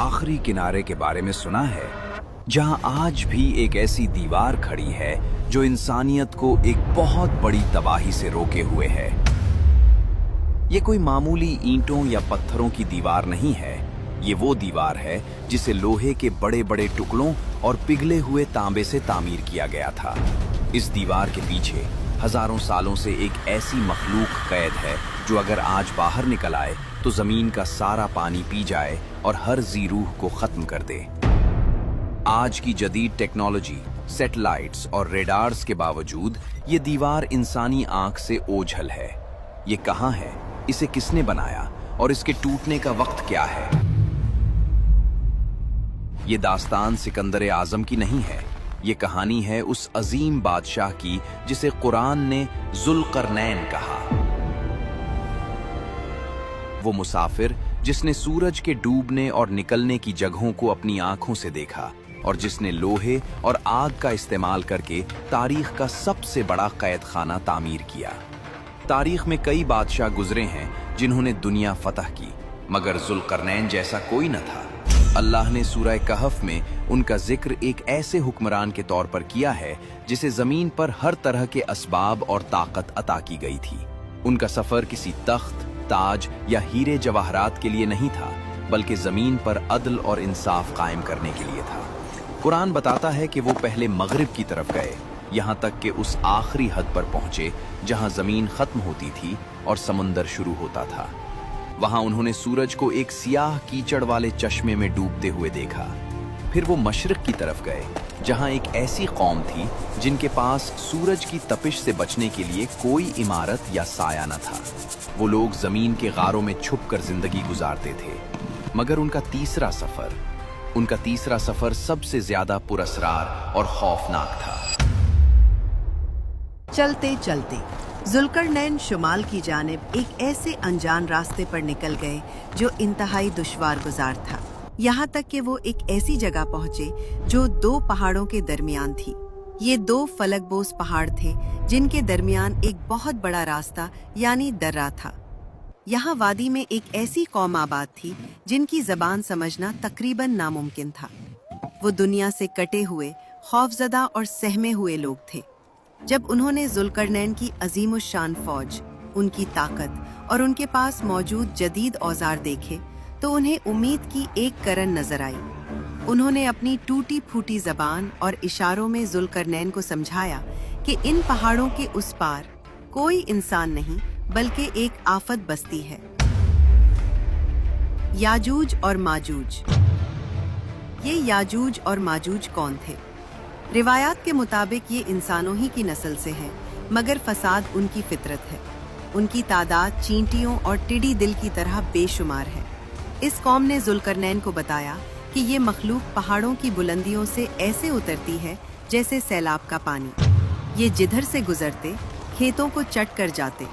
आखिरी किनारे के बारे में सुना है, जहां आज भी एक ऐसी दीवार खड़ी है जो इंसानियत को एक बहुत बड़ी तबाही से रोके हुए है। ये कोई मामूली ईंटों या पत्थरों की दीवार नहीं है, ये वो दीवार है जिसे लोहे के बड़े बड़े टुकड़ों और पिघले हुए तांबे से तामीर किया गया था। इस दीवार के पीछे हजारों सालों से एक ऐसी मखलूक कैद है जो अगर आज बाहर निकल आए तो जमीन का सारा पानी पी जाए और हर जी रूह को खत्म कर दे। आज की जदीद टेक्नोलॉजी, सैटेलाइट्स और रेडार्स के बावजूद ये दीवार इंसानी आंख से ओझल है। ये कहां है, इसे किसने बनाया और इसके टूटने का वक्त क्या है? ये दास्तान सिकंदर आजम की नहीं है, ये कहानी है उस अजीम बादशाह की जिसे कुरान ने जुल्करनैन कहा। वो मुसाफिर जिसने सूरज के डूबने और निकलने की जगहों को अपनी आंखों से देखा और जिसने लोहे और आग का इस्तेमाल करके तारीख का सबसे बड़ा कैद खाना तामीर किया। तारीख में कई बादशाह गुजरे हैं जिन्होंने दुनिया फतह की, मगर जुल्करनैन जैसा कोई न था। अल्लाह ने सूरह कहफ में उनका जिक्र एक ऐसे हुक्मरान के तौर पर किया है जिसे जमीन पर हर तरह के असबाब और ताकत अता की गई थी। उनका सफर किसी तख्त, ताज या हीरे जवाहरात के लिए नहीं था, बल्कि जमीन पर अदल और इंसाफ कायम करने के लिए था। कुरान बताता है कि वो पहले मगरिब की तरफ गए, यहाँ तक कि उस आखिरी हद पर पहुंचे जहां जमीन खत्म होती थी और समुंदर शुरू होता था। वहां उन्होंने सूरज को एक सियाह कीचड़ वाले चश्मे में डूबते हुए देखा। फिर वो मशरिक की तरफ गए, जहां एक ऐसी कौम थी जिनके पास सूरज की तपिश से बचने के लिए कोई इमारत या साया न था। वो लोग जमीन के गारों में छुपकर जिंदगी गुजारते थे। मगर उनका तीसरा सफर सबसे ज्यादा पुरअसरार और खौफनाक था। चलते चलते जुल्करनैन शुमाल की जानिब एक ऐसे अनजान रास्ते पर निकल गए जो इंतहाई दुश्वार गुजार था। यहाँ तक कि वो एक ऐसी जगह पहुँचे जो दो पहाड़ों के दरमियान थी। ये दो फलकबोस पहाड़ थे जिनके दरमियान एक बहुत बड़ा रास्ता यानी दर्रा था। यहाँ वादी में एक ऐसी कौम आबाद थी जिनकी जबान समझना तकरीबन नामुमकिन था। वो दुनिया से कटे हुए, खौफजदा और सहमे हुए लोग थे। जब उन्होंने जुल्करनैन की अजीमुशान फौज, उनकी ताकत और उनके पास मौजूद जदीद औजार देखे तो उन्हें उम्मीद की एक करन नजर आई। उन्होंने अपनी टूटी फूटी जबान और इशारों में जुल्करनैन को समझाया कि इन पहाड़ों के उस पार कोई इंसान नहीं बल्कि एक आफत बस्ती है, याजूज और माजूज। ये याजूज और माजूज कौन थे? रिवायात के मुताबिक ये इंसानों ही की नस्ल से हैं, मगर फसाद उनकी फितरत है। उनकी तादाद चींटियों और टिड्डी दिल की तरह बेशुमार है। इस कौम ने जुल्करनैन को बताया कि ये मखलूक पहाड़ों की बुलंदियों से ऐसे उतरती है जैसे सैलाब का पानी। ये जिधर से गुजरते खेतों को चट कर जाते।